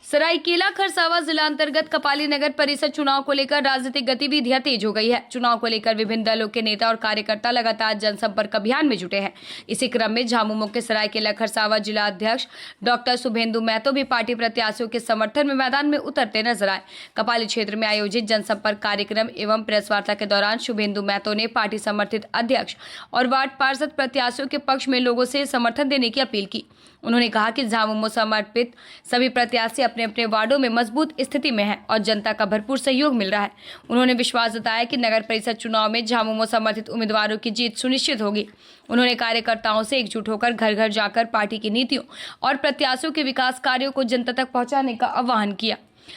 सरायकेला खरसावां जिला अंतर्गत कपाली नगर परिषद चुनाव को लेकर राजनीतिक गतिविधियां तेज हो गई है। चुनाव को लेकर विभिन्न दलों के नेता और कार्यकर्ता लगातार जनसंपर्क अभियान में जुटे हैं। इसी क्रम में झामुमो के सरायकेला खरसावां जिला अध्यक्ष डॉक्टर शुभेंदु महतो भी पार्टी प्रत्याशियों के समर्थन में मैदान में उतरते नजर आए। कपाली क्षेत्र में आयोजित जनसंपर्क कार्यक्रम एवं प्रेस वार्ता के दौरान शुभेंदु महतो ने पार्टी समर्थित अध्यक्ष और वार्ड पार्षद प्रत्याशियों के पक्ष में लोगों से समर्थन देने की अपील की। उन्होंने कहा कि झामुमो समर्पित सभी प्रत्याशी अपने अपने वार्डों में मजबूत स्थिति में हैं और जनता का भरपूर सहयोग मिल रहा है। उन्होंने विश्वास जताया कि नगर परिषद चुनाव में झामुमो समर्थित उम्मीदवारों की जीत सुनिश्चित होगी। उन्होंने कार्यकर्ताओं से एकजुट होकर घर घर जाकर पार्टी की नीतियों और प्रत्याशियों के विकास कार्यों को जनता तक पहुंचाने का आह्वान किया।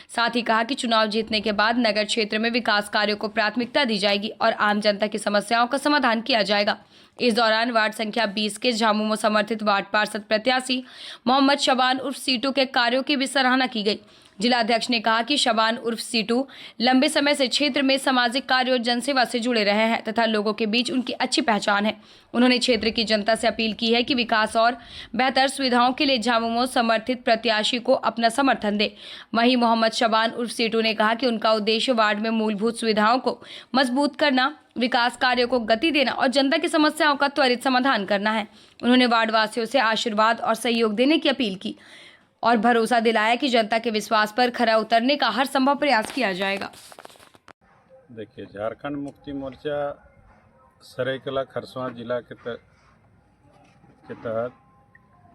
साथ ही कहा कि चुनाव जीतने के बाद नगर क्षेत्र में विकास कार्यों को प्राथमिकता दी जाएगी और आम जनता की समस्याओं का समाधान किया जाएगा। इस दौरान वार्ड संख्या 20 के झामुमो समर्थित वार्ड पार्षद प्रत्याशी मोहम्मद शबान उर्फ सीटू के कार्यों की भी सराहना की गई। जिला अध्यक्ष ने कहा कि शबान उर्फ सीटू लंबे समय से क्षेत्र में सामाजिक कार्य और जनसेवा से जुड़े रहे हैं तथा लोगों के बीच उनकी अच्छी पहचान है। उन्होंने क्षेत्र की जनता से अपील की है कि विकास और बेहतर सुविधाओं के लिए झामुमो समर्थित प्रत्याशी को अपना समर्थन दे। वहीं मोहम्मद शबान उर्फ सीटू ने कहा कि उनका उद्देश्य वार्ड में मूलभूत सुविधाओं को मजबूत करना, विकास कार्यों को गति देना और जनता की समस्याओं का त्वरित समाधान करना है। उन्होंने वार्ड वासियों से आशीर्वाद और सहयोग देने की अपील की और भरोसा दिलाया कि जनता के विश्वास पर खरा उतरने का हर संभव प्रयास किया जाएगा। देखिए, झारखंड मुक्ति मोर्चा सरायकेला खरसावां जिला के तहत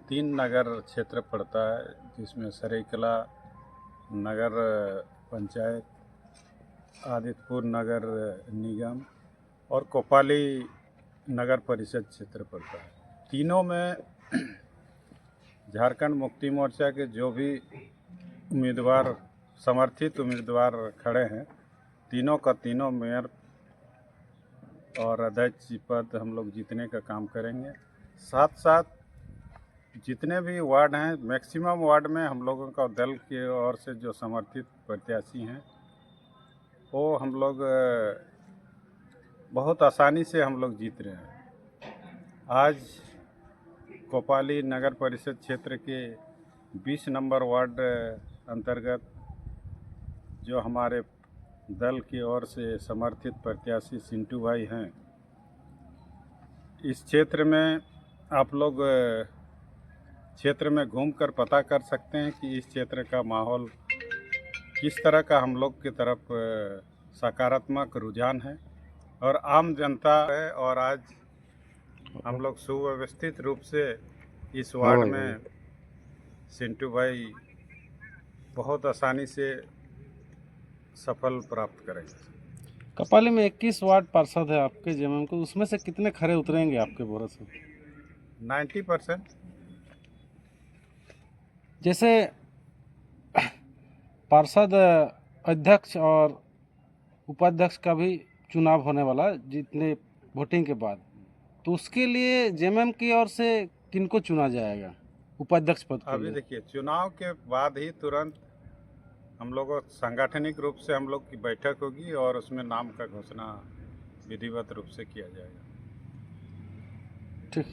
3 नगर क्षेत्र पड़ता है, जिसमें सरायकेला नगर पंचायत, आदित्यपुर नगर निगम और कोपाली नगर परिषद क्षेत्र पड़ता है। तीनों में झारखंड मुक्ति मोर्चा के जो भी उम्मीदवार समर्थित उम्मीदवार खड़े हैं, तीनों का तीनों मेयर और अध्यक्ष पद हम लोग जीतने का काम करेंगे। साथ साथ जितने भी वार्ड हैं, मैक्सिमम वार्ड में हम लोगों का दल की ओर से जो समर्थित प्रत्याशी हैं, वो हम लोग बहुत आसानी से हम लोग जीत रहे हैं। आज कोपाली नगर परिषद क्षेत्र के 20 नंबर वार्ड अंतर्गत जो हमारे दल की ओर से समर्थित प्रत्याशी सिंटू भाई हैं, इस क्षेत्र में आप लोग क्षेत्र में घूमकर पता कर सकते हैं कि इस क्षेत्र का माहौल किस तरह का हम लोग की तरफ सकारात्मक रुझान है और आम जनता है। और आज हम लोग सुव्यवस्थित रूप से इस वार्ड में सिंटू भाई बहुत आसानी से सफल प्राप्त करेंगे। कपाली में 21 वार्ड पार्षद है आपके जेएमएम को, उसमें से कितने खरे उतरेंगे आपके भरोसे? 90%। जैसे पार्षद अध्यक्ष और उपाध्यक्ष का भी चुनाव होने वाला जितने वोटिंग के बाद, तो उसके लिए जेएमएम की ओर से किनको चुना जाएगा उपाध्यक्ष पद के अभी लिए? देखिए, चुनाव के बाद ही तुरंत हम लोगों सांगठनिक रूप से हम लोग की बैठक होगी और उसमें नाम का घोषणा विधिवत रूप से किया जाएगा। ठीक।